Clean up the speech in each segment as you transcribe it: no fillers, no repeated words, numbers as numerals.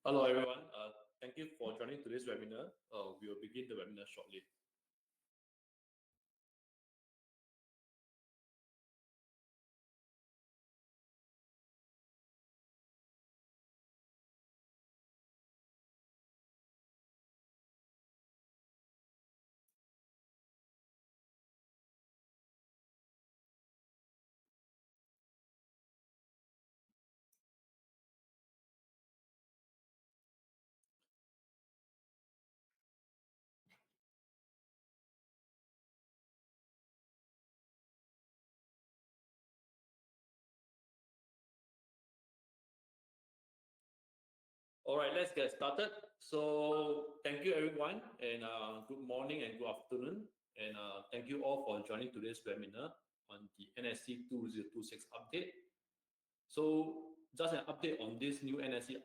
Hello everyone, thank you for joining today's webinar. We will begin the webinar shortly. All right, let's get started. So thank you everyone, and good morning and good afternoon, and thank you all for joining today's webinar on the NSE 2026 update. So just an update on this new NSE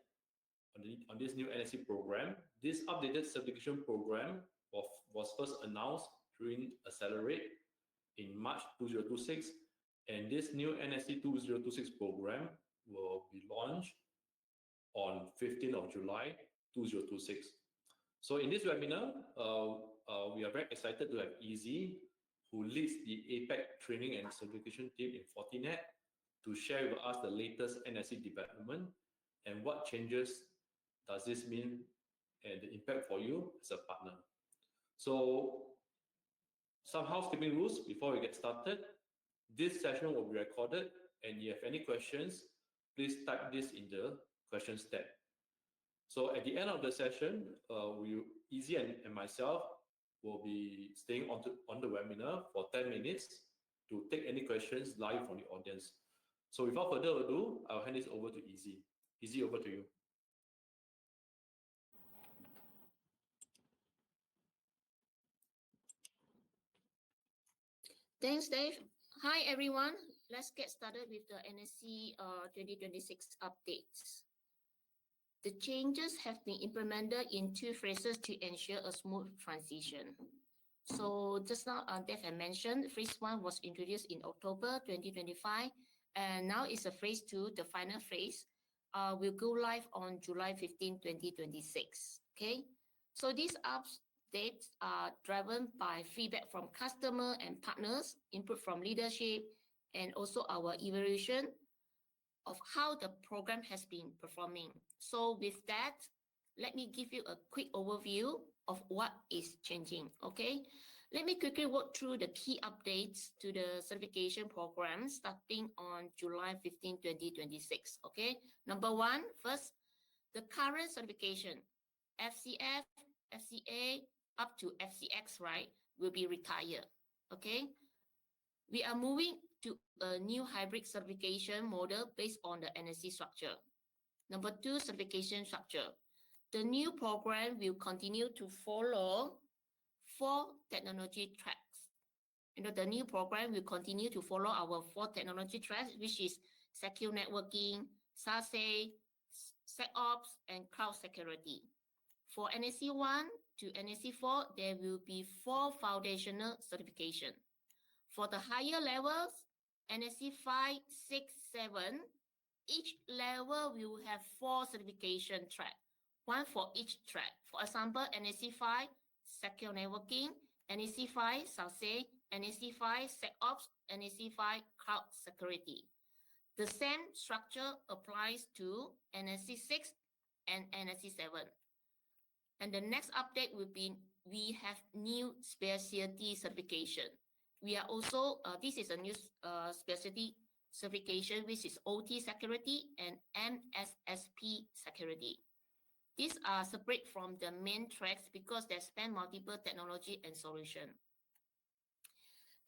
on this new NSE program. This updated certification program was first announced during Accelerate in March 2026, and this new NSE 2026 program will be launched on 15th of July 2026. So in this webinar, we are very excited to have Easy, who leads the APAC training and certification team in Fortinet, to share with us the latest NSE development and what changes does this mean and the impact for you as a partner. So some housekeeping rules before we get started. This session will be recorded, and if you have any questions, please type this in the questions tab. So at the end of the session, Easy and myself will be staying on the webinar for 10 minutes to take any questions live from the audience. So without further ado, I'll hand this over to Easy. Easy, over to you. Thanks, Dave. Hi, everyone. Let's get started with the NSE 2026 updates. The changes have been implemented in two phases to ensure a smooth transition. So just now, Dave had mentioned, phase 1 was introduced in October 2025, and now it's a phase 2, the final phase, will go live on July 15, 2026. Okay, so these updates are driven by feedback from customer and partners, input from leadership, and also our evaluation of how the program has been performing. So with that, let me give you a quick overview of what is changing, okay? Let me quickly walk through the key updates to the certification program starting on July 15, 2026, okay? Number one, first, the current certification, FCF, FCA, up to FCX, right, will be retired, okay? We are moving to a new hybrid certification model based on the NSE structure. Number two, certification structure. The new program will continue to follow 4 technology tracks. The new program will continue to follow our 4 technology tracks, which is secure networking, SASE, SecOps, and cloud security. For NSE 1 to NSE 4, there will be 4 foundational certification. For the higher levels, NSE 5, 6, 7, each level will have 4 certification tracks, 1 for each track. For example, NSE 5, secure networking, NSE 5, SASE, NSE 5, SecOps, NSE 5, cloud security. The same structure applies to NSE 6 and NSE 7. And the next update will be, we have new specialty certification. We are also, this is a new specialty certification, which is OT security and MSSP security. These are separate from the main tracks because they span multiple technology and solution.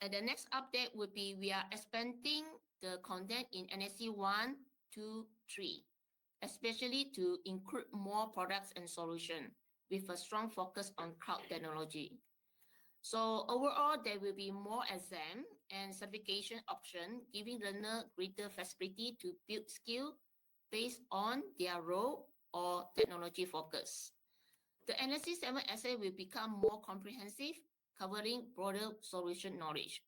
And the next update would be, we are expanding the content in NSE 1, 2, 3, especially to include more products and solution with a strong focus on cloud technology. So overall, there will be more exam and certification option, giving learner greater flexibility to build skill based on their role or technology focus. The NSE 7 essay will become more comprehensive, covering broader solution knowledge.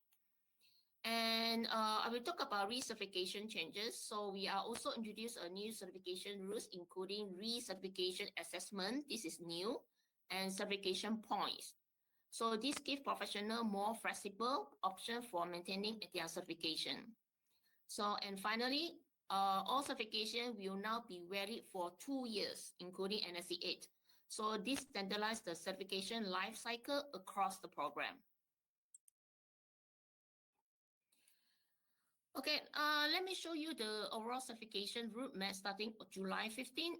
And I will talk about recertification changes. So we are also introduced a new certification rules, including recertification assessment. This is new, and certification points. So this gives professional more flexible option for maintaining their certification. So, and finally, all certification will now be valid for 2 years, including NSE 8. So this standardizes the certification life cycle across the program. Okay, let me show you the overall certification roadmap starting July 15.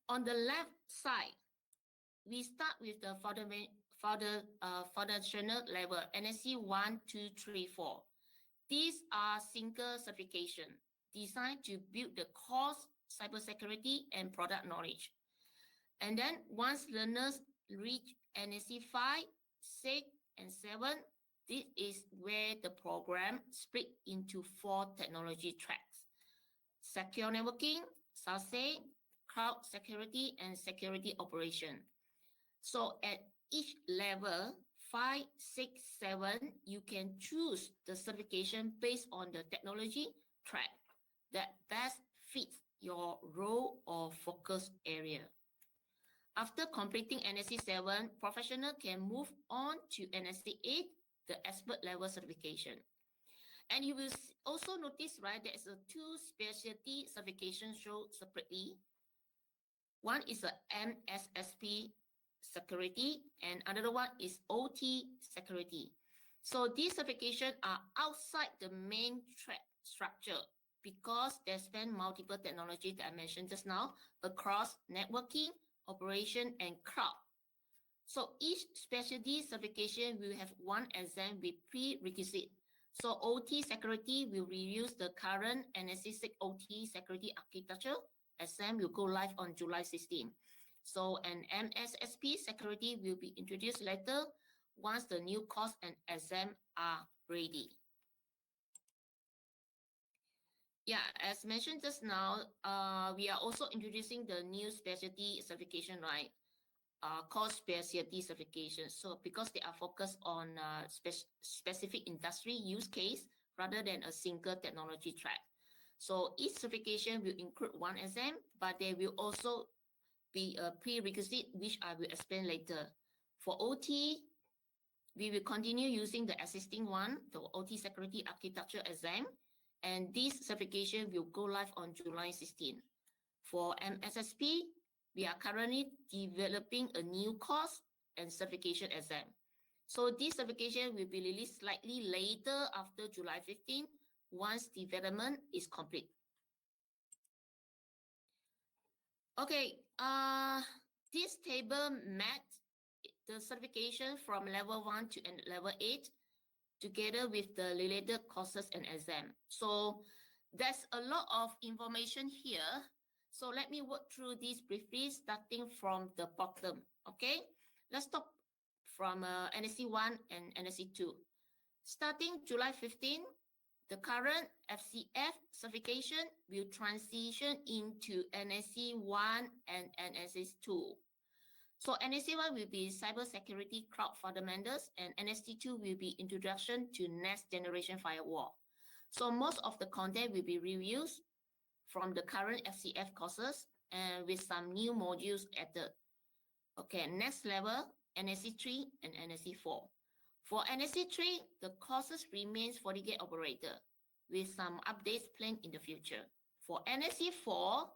On the left side, we start with the foundational level, NSE 1, 2, 3, 4. These are single certification designed to build the core cybersecurity and product knowledge. And then once learners reach NSE 5, 6, and 7, this is where the program split into 4 technology tracks: secure networking, SASE, cloud security, and security operation. So at each level, 5, 6, 7, you can choose the certification based on the technology track that best fits your role or focus area. After completing NSE 7, professional can move on to NSE 8, the expert level certification. And you will also notice, right, there's a 2 specialty certification shown separately. One is a MSSP security, and another one is OT security. So these certifications are outside the main track structure because they span multiple technologies that I mentioned just now across networking, operation, and cloud. So each specialty certification will have one exam with prerequisite. So OT security will reuse the current NSE 6 OT security architecture. Exam will go live on July 16. So an MSSP security will be introduced later once the new course and exam are ready. Yeah, as mentioned just now, we are also introducing the new specialty certification, right? Called specialty certification. So because they are focused on specific industry use case rather than a single technology track. So each certification will include one exam, but there will also be a prerequisite, which I will explain later. For OT, we will continue using the existing one, the OT Security Architecture exam, and this certification will go live on July 16. For MSSP, we are currently developing a new course and certification exam. So this certification will be released slightly later after July 15, once development is complete. Okay, this table mapped the certification from level 1 to level 8 together with the related courses and exam. So there's a lot of information here. So let me walk through this briefly, starting from the bottom. Okay, let's talk from NSE 1 and NSE 2. Starting July 15, the current FCF certification will transition into NSE 1 and NSE 2. So NSE 1 will be cybersecurity cloud fundamentals, and NSE 2 will be introduction to next generation firewall. So most of the content will be reused from the current FCF courses and with some new modules added. Okay, next level, NSE 3 and NSE 4. For NSE 3, the courses remains FortiGate operator with some updates planned in the future. For NSE 4,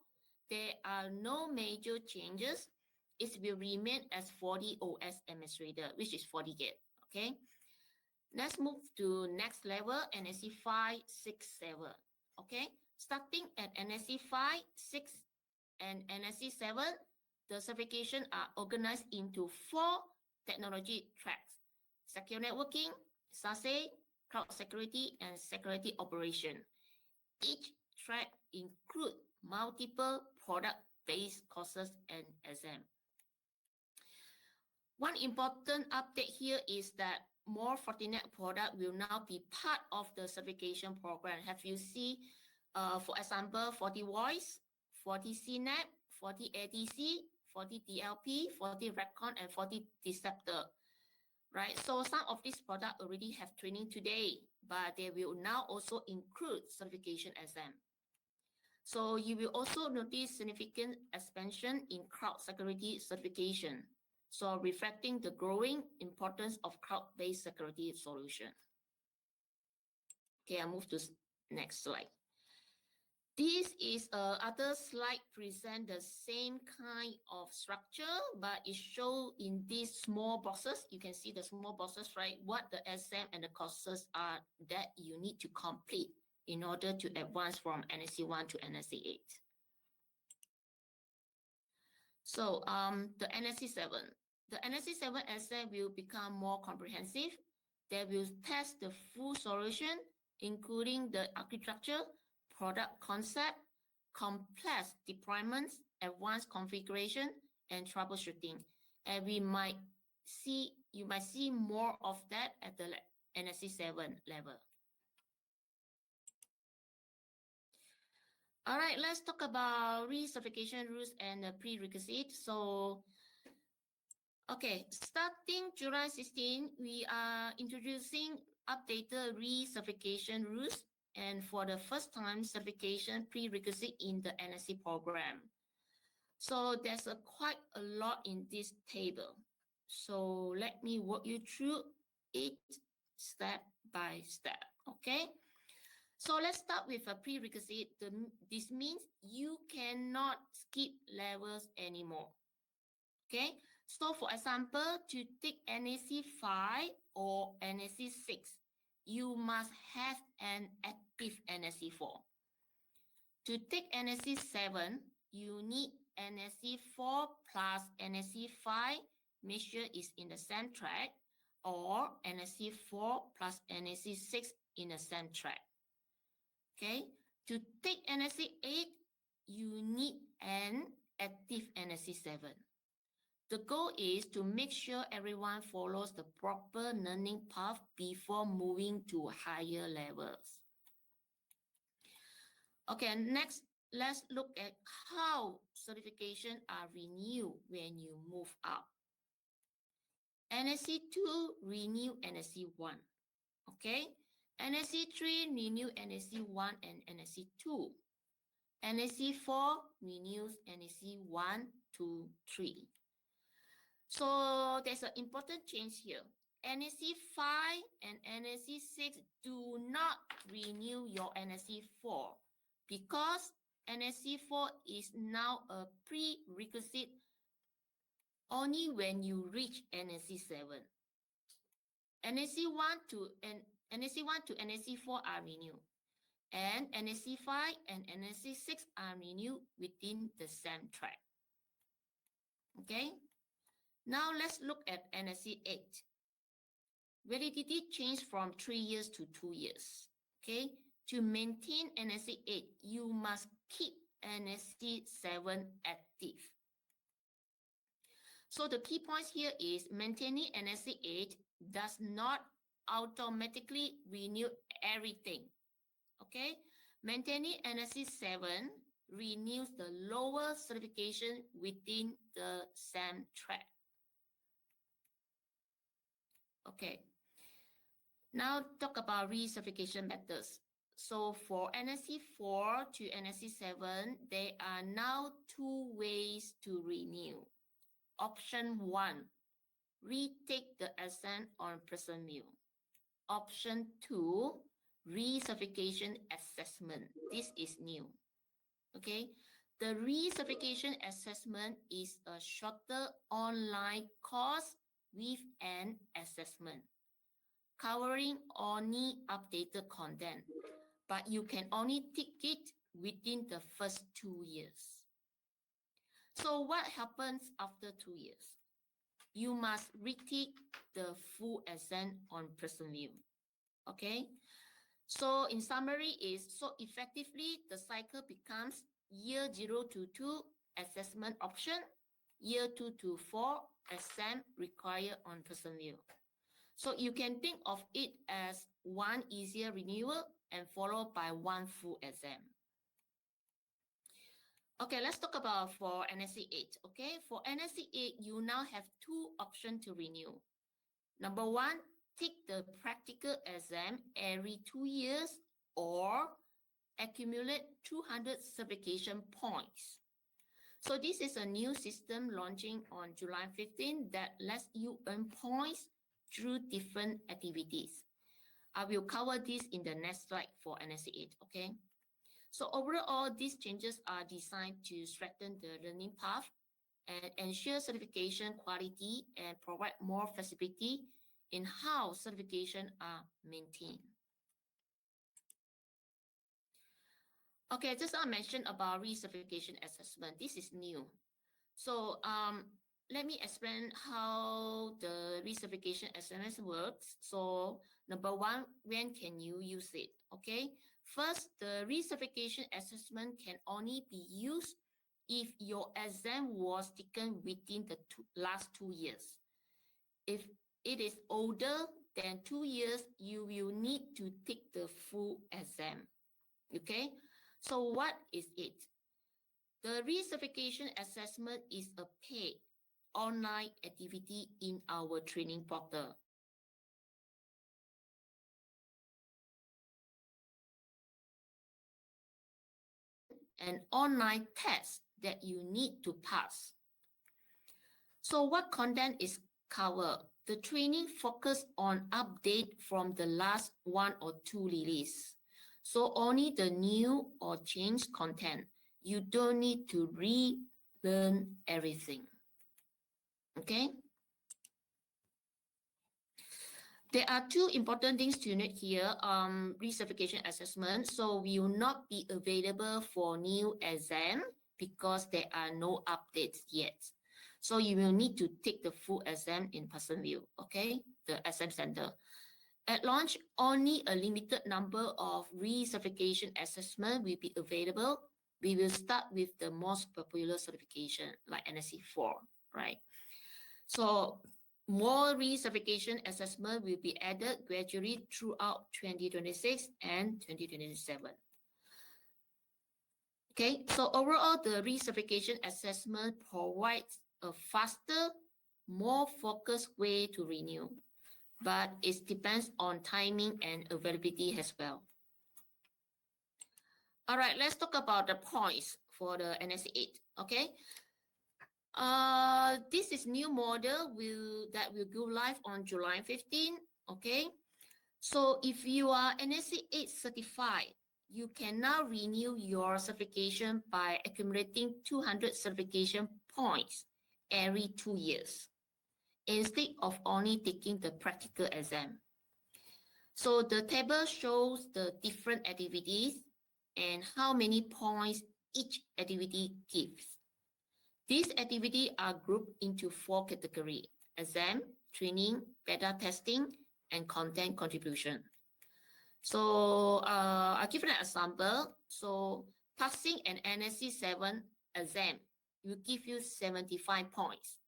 there are no major changes. It will remain as FortiOS administrator, which is FortiGate. Okay. Let's move to next level, NSE 5, 6, 7. Okay. Starting at NSE 5, 6, and NSE 7, the certification are organized into 4 technology tracks: secure networking, SASE, cloud security, and security operation. Each track include multiple product-based courses and exam. One important update here is that more Fortinet product will now be part of the certification program. Have you seen, for example, FortiVoice, FortiCNAP, FortiADC, FortiDLP, FortiRecon, and FortiDeceptor. right? So some of these products already have training today, but they will now also include certification exam. So you will also notice significant expansion in cloud security certification, so reflecting the growing importance of cloud-based security solution. Okay, I move to next slide. This is other slide present the same kind of structure, but it shows in these small boxes. You can see the small boxes, right? What the exam and the courses are that you need to complete in order to advance from NSE 1 to NSE 8. So the NSE 7. The NSE 7 exam will become more comprehensive. They will test the full solution, including the architecture, product concept, complex deployments, advanced configuration, and troubleshooting. And you might see more of that at the NSE 7 level. All right, let's talk about recertification rules and the prerequisites. So, okay, starting July 16, we are introducing updated recertification rules, and for the first time, certification prerequisite in the NSE program. So there's quite a lot in this table. So let me walk you through it step by step, okay? So let's start with a prerequisite. This means you cannot skip levels anymore. Okay, so for example, to take NSE 5 or NSE 6, you must have an active NSE 4. To take NSE 7, you need NSE 4 plus NSE 5, make sure it's in the same track, or NSE 4 plus NSE 6 in the same track. Okay, to take NSE 8, you need an active NSE 7. The goal is to make sure everyone follows the proper learning path before moving to higher levels. Okay, next, let's look at how certifications are renewed when you move up. NSE 2 renew NSE 1. Okay, NSE 3 renew NSE 1 and NSE 2. NSE 4 renews NSE 1, 2, 3. So there's an important change here. NSE 5 and NSE 6 do not renew your NSE 4 because NSE 4 is now a prerequisite only when you reach NSE 7. NSE 1 to NSE 4 are renewed, and NSE 5 and NSE 6 are renewed within the same track. Okay, now let's look at NSE 8. Validity changed from 3 years to 2 years. Okay, to maintain NSE 8, you must keep NSE 7 active. So the key points here is maintaining NSE 8 does not automatically renew everything. Okay, maintaining NSE 7 renews the lower certification within the same track. Okay, now talk about recertification methods. So for NSE 4 to NSE 7, there are now 2 ways to renew. Option 1, retake the exam on person view. Option 2, recertification assessment. This is new. Okay, the recertification assessment is a shorter online course with an assessment covering only updated content, but you can only take it within the first 2 years. So what happens after 2 years? You must retake the full exam on person view. Okay, so in summary is, so effectively the cycle becomes year 0 to 2 assessment option, year 2 to 4 exam required on person view. So you can think of it as one easier renewal and followed by one full exam. Okay, let's talk about for NSE 8. Okay, for NSE 8, you now have 2 options to renew. Number one, take the practical exam every 2 years or accumulate 200 certification points. So this is a new system launching on July 15 that lets you earn points through different activities. I will cover this in the next slide for NSE 8, okay? So overall, these changes are designed to strengthen the learning path and ensure certification quality and provide more flexibility in how certification are maintained. Okay, just I mentioned about recertification assessment. This is new. So let me explain how the recertification assessment works. So number one, when can you use it? Okay, first, the recertification assessment can only be used if your exam was taken within the last 2 years. If it is older than 2 years, you will need to take the full exam. Okay, so what is it? The recertification assessment is a paid online activity in our training portal. An online test that you need to pass. So what content is covered? The training focus on update from the last 1 or 2 release. So only the new or changed content. You don't need to relearn everything. Okay? There are 2 important things to note here. Recertification assessment. So we will not be available for new exam because there are no updates yet. So you will need to take the full exam in person view, okay? The exam center. At launch, only a limited number of recertification assessment will be available. We will start with the most popular certification like NSE 4, right? So more recertification assessment will be added gradually throughout 2026 and 2027. Okay, so overall, the recertification assessment provides a faster, more focused way to renew, but it depends on timing and availability as well. All right, let's talk about the points for the NSE 8, okay? This is new model that will go live on July 15, okay? So if you are NSE 8 certified, you can now renew your certification by accumulating 200 certification points every 2 years, instead of only taking the practical exam. So the table shows the different activities and how many points each activity gives. These activities are grouped into 4 categories: exam, training, beta testing, and content contribution. So I'll give you an example. So passing an NSE 7 exam will give you 75 points.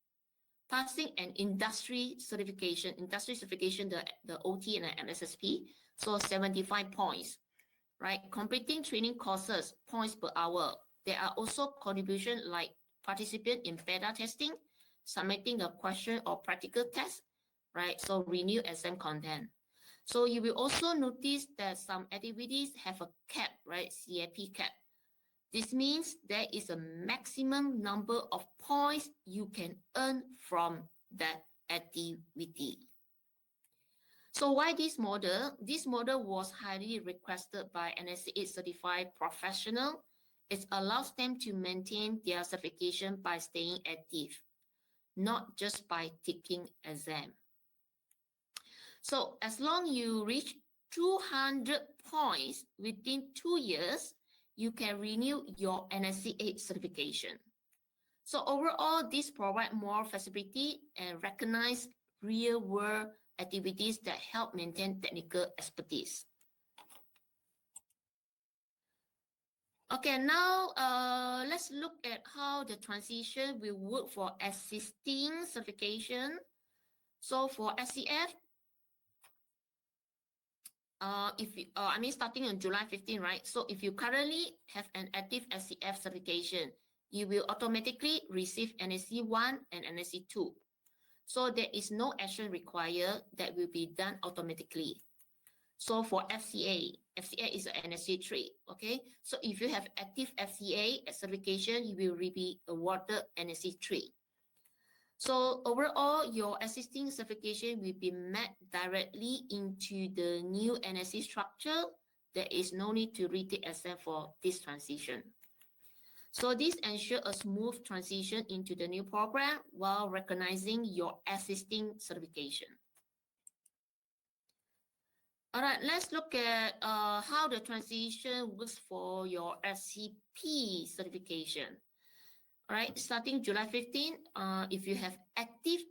Passing an industry certification, the OT and the MSSP, so 75 points, right? Completing training courses, points per hour. There are also contributions like participate in beta testing, submitting a question or practical test, right? So renew exam content. So you will also notice that some activities have a cap, right? CAP cap. This means there is a maximum number of points you can earn from that activity. So why this model? This model was highly requested by NSE 8 certified professional. It allows them to maintain their certification by staying active, not just by taking exam. So as long as you reach 200 points within 2 years, you can renew your NSE 8 certification. So overall, this provides more flexibility and recognize real-world activities that help maintain technical expertise. Okay, now let's look at how the transition will work for existing certification. So for SCF, starting on July 15, right? So if you currently have an active SCF certification, you will automatically receive NSE 1 and NSE 2. So there is no action required that will be done automatically. So for FCA is an NSE 3, okay? So if you have active FCA certification, you will be awarded NSE 3. So overall, your existing certification will be mapped directly into the new NSE structure. There is no need to retake exam for this transition. So this ensures a smooth transition into the new program while recognizing your existing certification. All right, let's look at how the transition works for your FCP certification. All right, starting July 15, if you have active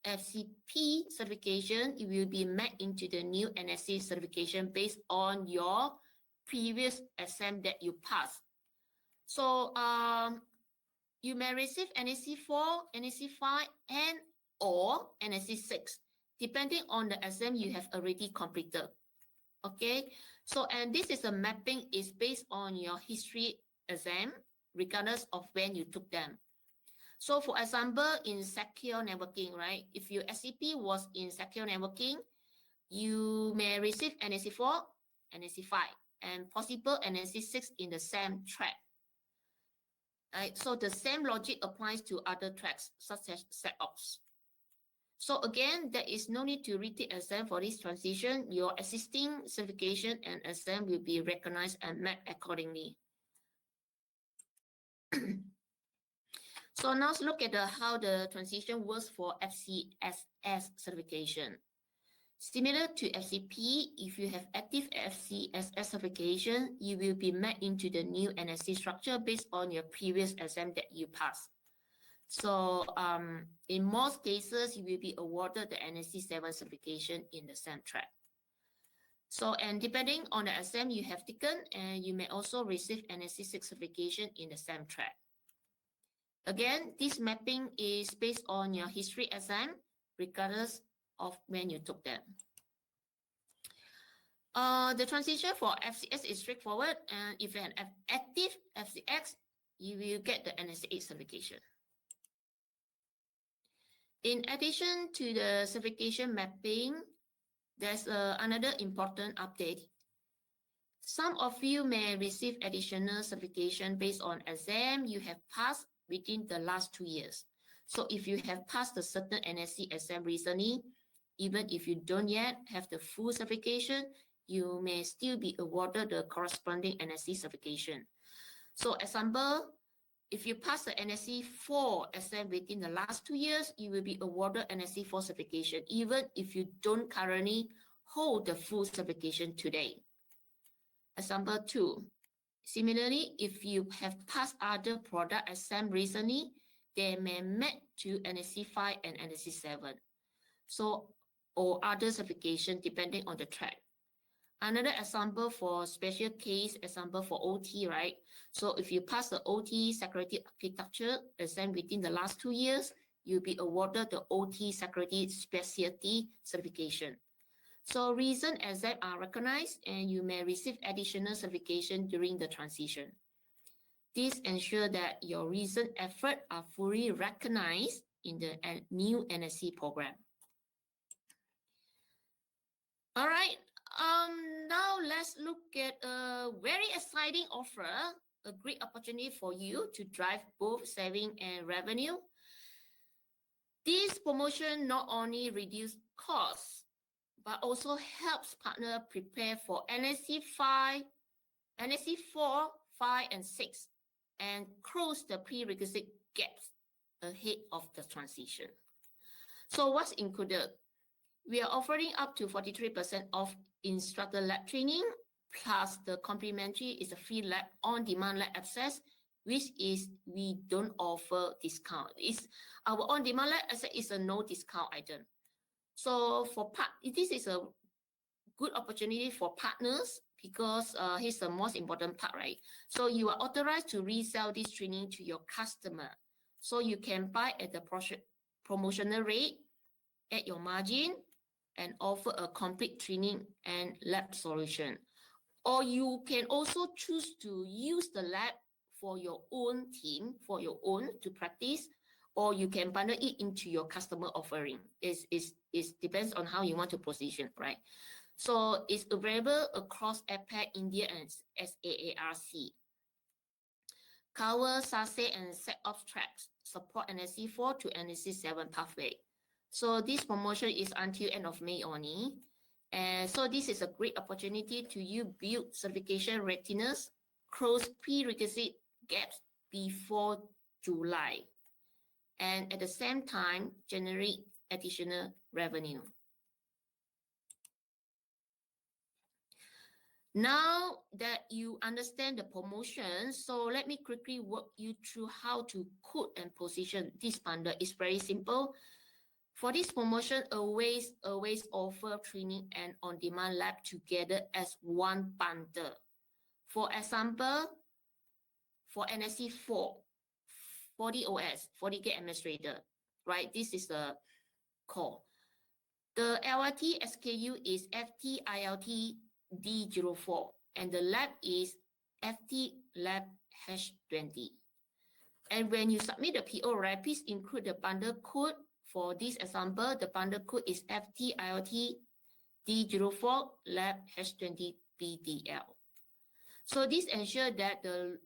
FCP certification, it will be mapped into the new NSE certification based on your previous exam that you passed. So you may receive NSE 4, NSE 5, and or NSE 6, depending on the exam you have already completed. Okay, so and this is a mapping is based on your history exam, regardless of when you took them. So for example, in secure networking, right? If your SCP was in secure networking, you may receive NSE 4, NSE 5, and possible NSE 6 in the same track. Right? So the same logic applies to other tracks, such as SecOps. So again, there is no need to retake exam for this transition. Your existing certification and exam will be recognized and mapped accordingly. So now let's look at how the transition works for FCSS certification. Similar to FCP, if you have active FCSS certification, you will be mapped into the new NSE structure based on your previous exam that you passed. So in most cases, you will be awarded the NSE 7 certification in the same track. So, and depending on the exam you have taken, and you may also receive NSE 6 certification in the same track. Again, this mapping is based on your history exam, regardless of when you took them. The transition for FCS is straightforward, and if you have an active FCX, you will get the NSE 8 certification. In addition to the certification mapping, there's another important update. Some of you may receive additional certification based on exam you have passed within the last 2 years. So if you have passed a certain NSE exam recently, even if you don't yet have the full certification, you may still be awarded the corresponding NSE certification. So example, if you pass the NSE 4 exam within the last 2 years, you will be awarded NSE 4 certification, even if you don't currently hold the full certification today. Example 2. Similarly, if you have passed other product exam recently, they may match to NSE 5 and NSE 7. So, or other certification depending on the track. Another example for special case, example for OT, right? So if you pass the OT security architecture exam within the last 2 years, you'll be awarded the OT security specialty certification. So recent exams are recognized and you may receive additional certification during the transition. This ensures that your recent efforts are fully recognized in the new NSE program. All right, now let's look at a very exciting offer, a great opportunity for you to drive both saving and revenue. This promotion not only reduces costs, but also helps partners prepare for NSE 5, NSE 4, 5, and 6, and close the prerequisite gaps ahead of the transition. So what's included? We are offering up to 43% off instructor lab training, plus the complimentary is a free lab on-demand lab access, which is we don't offer discount. It's our on-demand lab access is a no discount item. So for this is a good opportunity for partners because here's the most important part, right? So you are authorized to resell this training to your customer. So you can buy at the promotional rate at your margin and offer a complete training and lab solution. Or you can also choose to use the lab for your own team, for your own to practice, or you can bundle it into your customer offering. It depends on how you want to position, right? So it's available across APAC, India, and SAARC. Cover SASE and SecOps tracks, support NSE 4 to NSE 7 pathway. So this promotion is until end of May only. And so this is a great opportunity to you build certification readiness, close prerequisite gaps before July, and at the same time generate additional revenue. Now that you understand the promotion, so let me quickly walk you through how to code and position this bundle. It's very simple. For this promotion, always offer training and on-demand lab together as one bundle. For example, for NSE 4, 40 OS, 40K administrator, right? This is the core. The LRT SKU is FT-ILT D04, and the lab is FT lab #20. And when you submit the PO, right, please include the bundle code. For this example, the bundle code is FT-ILT D04 lab #20 BDL. So this ensures that the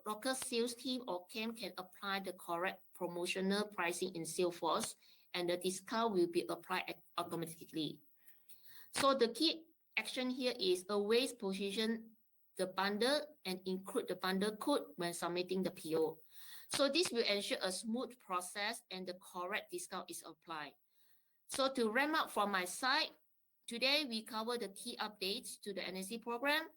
local sales team or CAM can apply the correct promotional pricing in Salesforce, and the discount will be applied automatically. So the key action here is always position the bundle and include the bundle code when submitting the PO. So this will ensure a smooth process and the correct discount is applied. So to wrap up from my side, today we cover the key updates to the NSE program,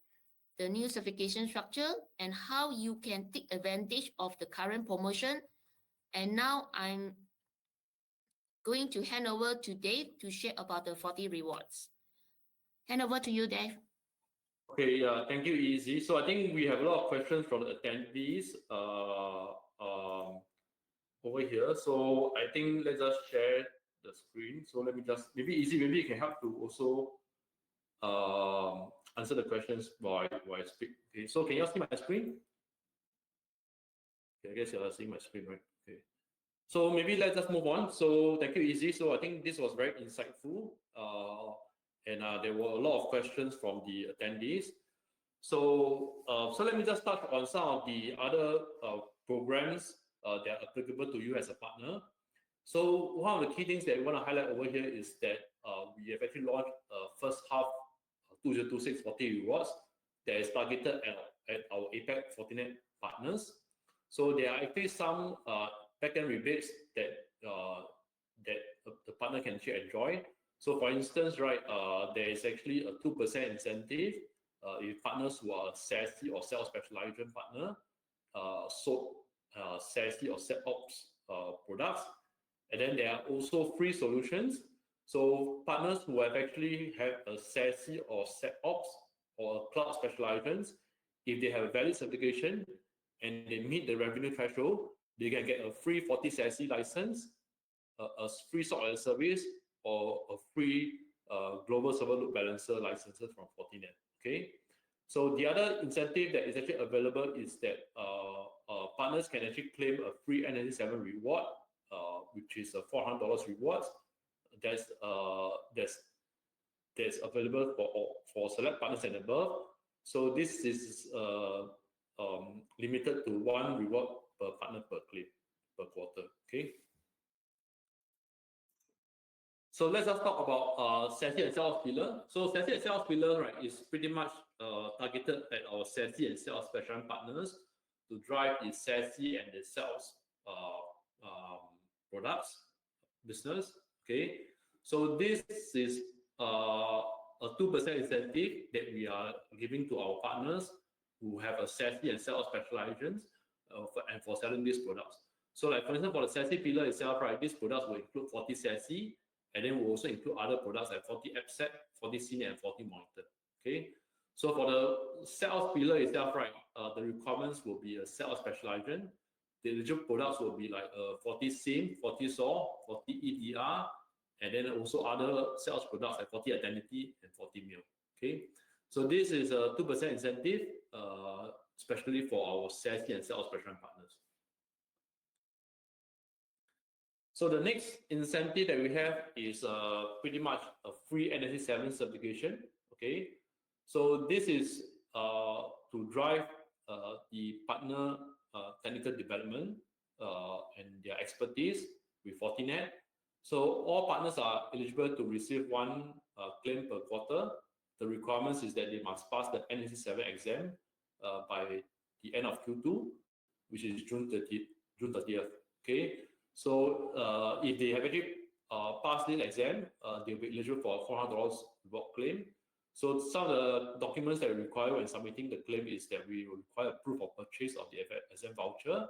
the new certification structure, and how you can take advantage of the current promotion. And now I'm going to hand over to Dave to share about the 40 rewards. Hand over to you, Dave. Okay, thank you, Easy. So I think we have a lot of questions from the attendees over here. So I think let's just share the screen. So let me just, maybe Easy, maybe you can help to also answer the questions while I speak. Okay, so can you see my screen? Okay, I guess you're seeing my screen, right? Okay. So maybe let's just move on. So thank you, Easy. So I think this was very insightful. And there were a lot of questions from the attendees. So, so let me just touch on some of the other programs that are applicable to you as a partner. So one of the key things that we want to highlight over here is that we have actually launched first half 2026 40 rewards that is targeted at our APAC Fortinet partners. So there are actually some backend rebates that the partner can actually enjoy. So for instance, right, there is actually a 2% incentive if partners who are SASE or sales specialization partner sold SASE or SecOps products. And then there are also free solutions. So partners who have actually had a SASE or SecOps or cloud specializations, if they have a valid certification and they meet the revenue threshold, they can get a free 40 SASE license, a free SOC as a service, or a free global server load balancer licenses from Fortinet. Okay. So the other incentive that is actually available is that partners can actually claim a free NSE 7 reward, which is a $400 rewards. That's available for select partners and above. So this is limited to 1 reward per partner per claim per quarter. Okay. So let's just talk about SASE and sales pillar. So SASE and sales pillar, right, is pretty much targeted at our SASE and sales special partners to drive the SASE and the sales products business. Okay, so this is a 2% incentive that we are giving to our partners who have a SASE and sales specializations and for selling these products. So like for instance, for the SASE pillar itself, right, these products will include 40 SASE, and then we'll also include other products like 40 AppSec, 40 Senior, and 40 Monitor. Okay, so for the sales pillar itself, right, the requirements will be a sales specialization. The eligible products will be like 40 SIM, 40 SOAR, 40 EDR, and then also other sales products like 40 Identity and 40 Mail. Okay, so this is a 2% incentive, especially for our SASE and sales special partners. So the next incentive that we have is pretty much a free NSE 7 certification. Okay, so this is to drive the partner technical development and their expertise with Fortinet. So all partners are eligible to receive one claim per quarter. The requirements is that they must pass the NSE 7 exam by the end of Q2, which is June 30th. Okay, so if they have actually passed this exam, they'll be eligible for a $400 reward claim. So some of the documents that we require when submitting the claim is that we require proof of purchase of the exam voucher,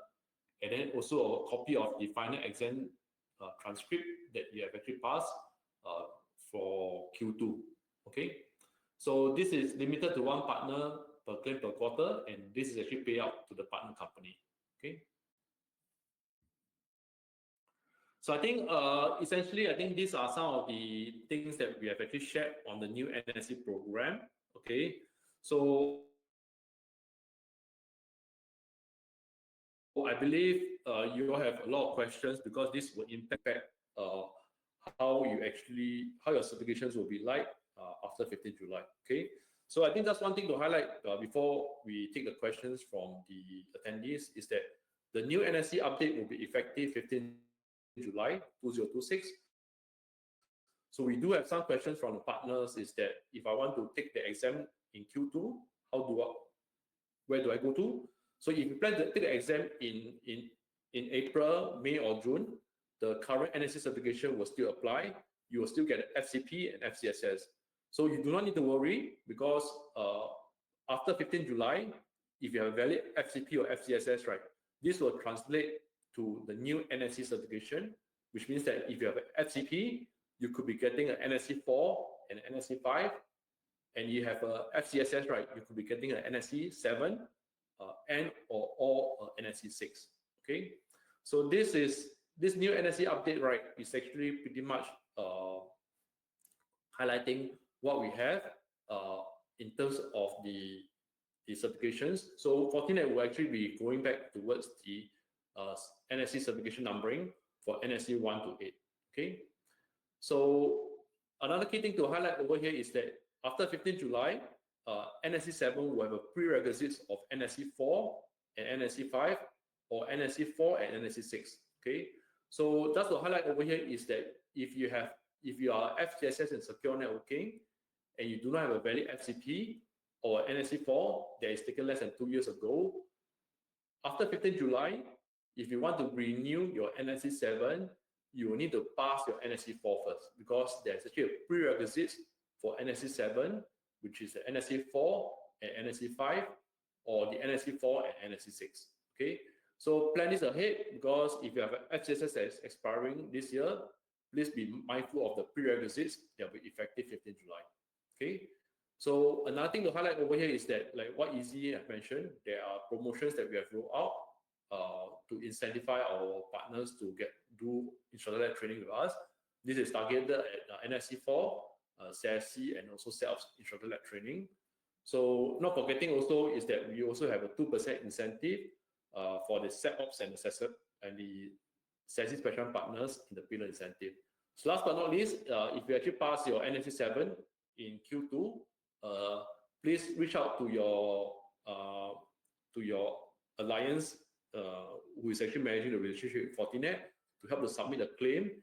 and then also a copy of the final exam transcript that you have actually passed for Q2. Okay, so this is limited to one partner per claim per quarter, and this is actually paid out to the partner company. Okay. So I think essentially, I think these are some of the things that we have actually shared on the new NSE program. Okay, so I believe you all have a lot of questions because this will impact how your certifications will be like after 15th July. Okay, so I think that's one thing to highlight before we take the questions from the attendees is that the new NSE update will be effective 15th July 2026. So we do have some questions from the partners is that if I want to take the exam in Q2, where do I go to? So if you plan to take the exam in April, May or June, the current NSE certification will still apply. You will still get FCP and FCSS. So you do not need to worry because after 15th July, if you have a valid FCP or FCSS, right, this will translate to the new NSE certification, which means that if you have an FCP, you could be getting an NSE 4 and NSE 5, and you have a FCSS, right, you could be getting an NSE 7 and or NSE 6. Okay, so this new NSE update, right, is actually pretty much highlighting what we have in terms of the certifications. So Fortinet will actually be going back towards the NSE certification numbering for NSE 1 to 8. Okay, so another key thing to highlight over here is that after 15th July, NSE 7 will have a prerequisites of NSE 4 and NSE 5 or NSE 4 and NSE 6. Okay, so just to highlight over here is that if you are FCSS and secure networking and you do not have a valid FCP or NSE 4 that is taken less than 2 years ago, after 15th July, if you want to renew your NSE 7, you will need to pass your NSE 4 first because there's actually a prerequisite for NSE 7, which is the NSE 4 and NSE 5, or the NSE 4 and NSE 6. Okay, so plan this ahead because if you have an FCSS that is expiring this year, please be mindful of the prerequisites that will be effective 15th July. Okay, so another thing to highlight over here is that, like what Easy have mentioned, there are promotions that we have rolled out to incentivize our partners to do instructor-led training with us. This is targeted at NSE 4, CSC, and also self-instructor-led training. So not forgetting also is that we also have a 2% incentive for the SecOps and the SASE special partners in the pillar incentive. So last but not least, if you actually pass your NSE 7 in Q2, please reach out to your alliance who is actually managing the relationship with Fortinet to help to submit a claim.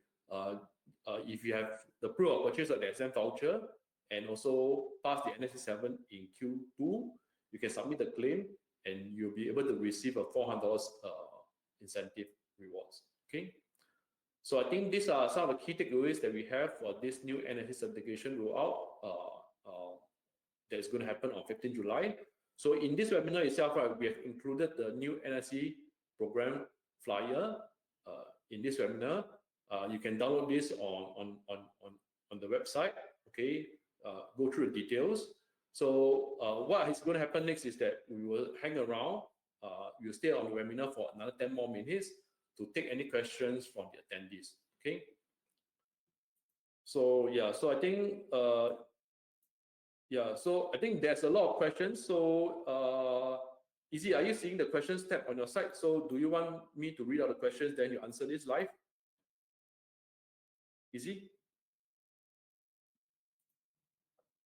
If you have the proof of purchase of the exam voucher and also pass the NSE 7 in Q2, you can submit the claim and you'll be able to receive a $400 incentive rewards. Okay, so I think these are some of the key takeaways that we have for this new NSE certification rollout that is going to happen on 15th July. So in this webinar itself, right, we have included the new NSE program flyer in this webinar. You can download this on the website. Okay, go through the details. So what is going to happen next is that we will hang around. We'll stay on the webinar for another 10 more minutes to take any questions from the attendees. Okay. So yeah, so I think there's a lot of questions. So Izzy, are you seeing the questions tab on your side? So do you want me to read out the questions then you answer this live? Easy?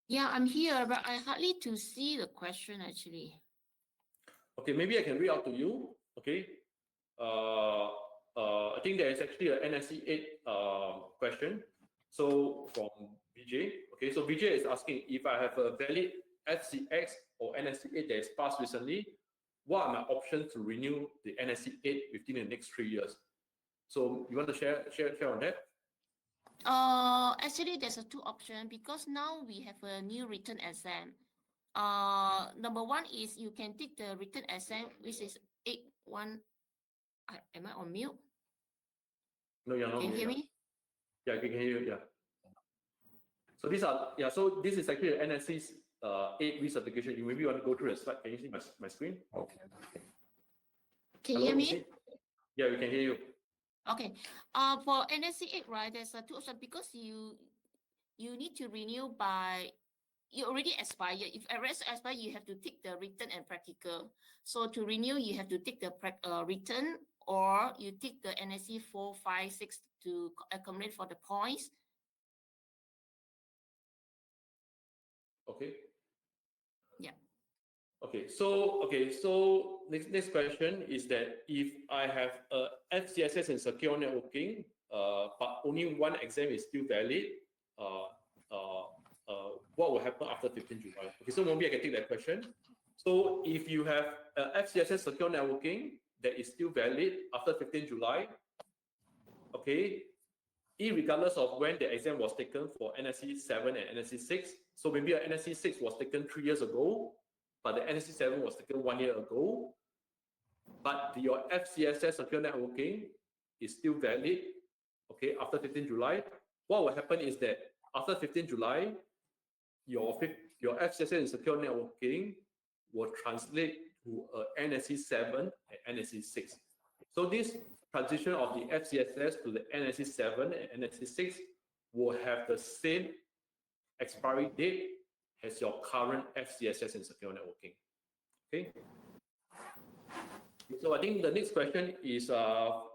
Yeah, I'm here, but I hardly to see the question actually. Okay, maybe I can read out to you. Okay. I think there is actually an NSE 8 question. So from VJ. Okay, so VJ is asking if I have a valid FCX or NSE 8 that is passed recently, what are my options to renew the NSE 8 within the next 3 years? So you want to share on that? Actually, there's a two option because now we have a new written exam. Number one is you can take the written exam, which is 8-1. Am I on mute? No, you're not. Can you hear me? Yeah, I can hear you. Yeah. So these are So this is actually the NSE's 8 recertification. You maybe want to go through the slide. Can you see my screen? Okay. Can you hear me? Yeah, we can hear you. Okay. For NSE 8, right, there's a two options because you need to renew by, you already expired. If arrest expired, you have to take the written and practical. So to renew, you have to take the written, or you take the NSE 4, 5, 6 to accumulate for the points. Okay. Yeah. Okay, so next question is that if I have a FCSS in secure networking, but only one exam is still valid, what will happen after 15 July? Okay, so maybe I can take that question. So if you have a FCSS secure networking that is still valid after 15 July, okay, irregardless of when the exam was taken for NSE 7 and NSE 6, so maybe a NSE 6 was taken 3 years ago, but the NSE 7 was taken 1 year ago, but your FCSS secure networking is still valid, okay, after 15 July, what will happen is that after 15 July, your FCSS in secure networking will translate to a NSE 7 and NSE 6. So this transition of the FCSS to the NSE 7 and NSE 6 will have the same expiry date as your current FCSS in secure networking. Okay. So I think the next question is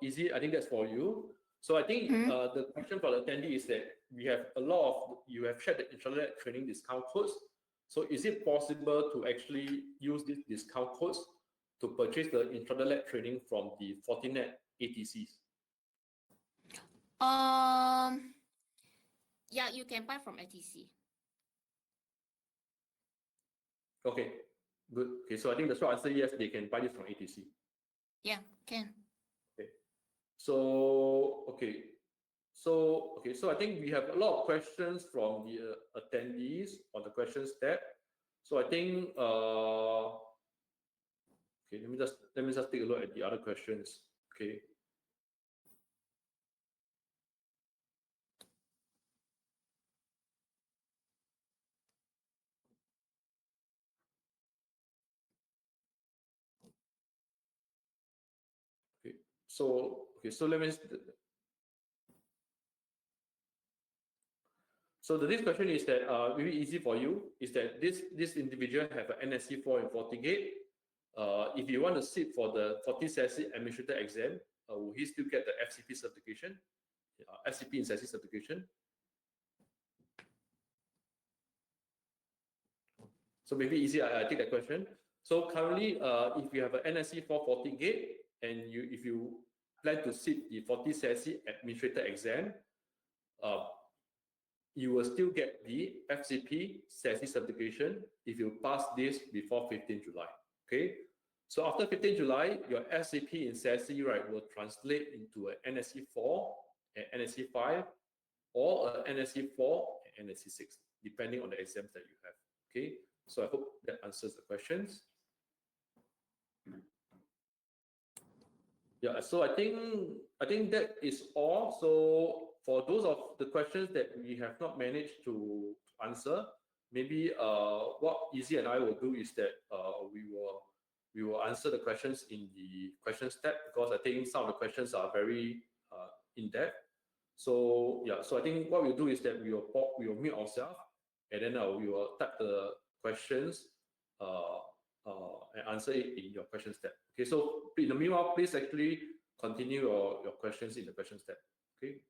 easy. I think that's for you. So I think the question for the attendee is that you have shared the intranet training discount codes. So is it possible to actually use these discount codes to purchase the intranet training from the Fortinet ATCs? Yeah, you can buy from ATC. Okay, good. Okay, so I think the short answer yes, they can buy this from ATC. Yeah, can. Okay. So I think we have a lot of questions from the attendees on the questions tab. So I think okay, let me just take a look at the other questions. Okay. Okay. So let me. So the next question is that very easy for you is that this individual have an NSE 4 and FortiGate. If you want to sit for the FortiSASE administrator exam, will he still get the FCP certification, FCP in SASE certification? So maybe easy, I take that question. So currently, if you have an NSE 4 FortiGate and if you plan to sit the FortiSASE administrator exam, you will still get the FCP SASE certification if you pass this before 15 July. Okay. So after 15 July, your FCP in SASE, right, will translate into an NSE 4 and NSE 5 or an NSE 4 and NSE 6, depending on the exams that you have. Okay. So I hope that answers the questions. Yeah, so I think that is all. So for those of the questions that we have not managed to answer, maybe what Izzy and I will do is that we will answer the questions in the questions tab, because I think some of the questions are very in depth. So yeah, so I think what we'll do is that we will mute ourselves, and then we will type the questions and answer it in your questions tab. Okay, so in the meanwhile, please actually continue your questions in the questions tab. Okay.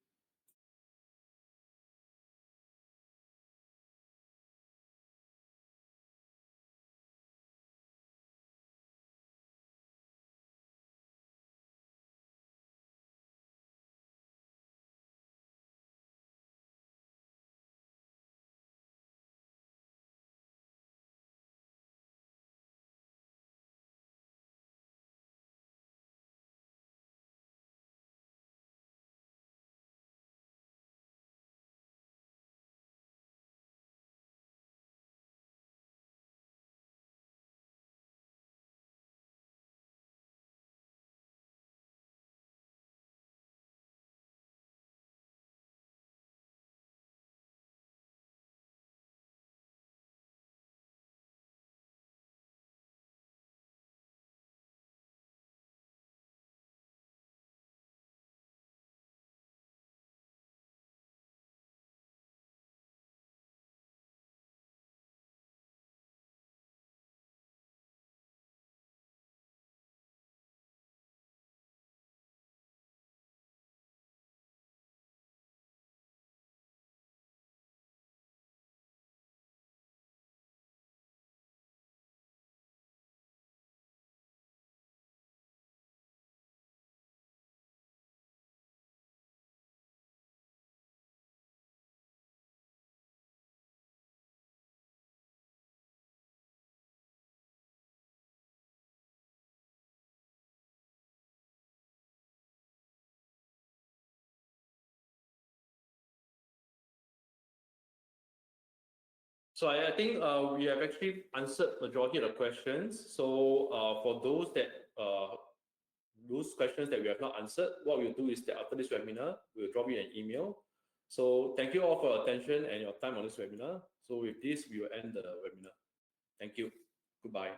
So I think we have actually answered majority of the questions. So for those questions that we have not answered, what we'll do is that after this webinar, we'll drop you an email. So thank you all for your attention and your time on this webinar. So with this, we will end the webinar. Thank you. Goodbye.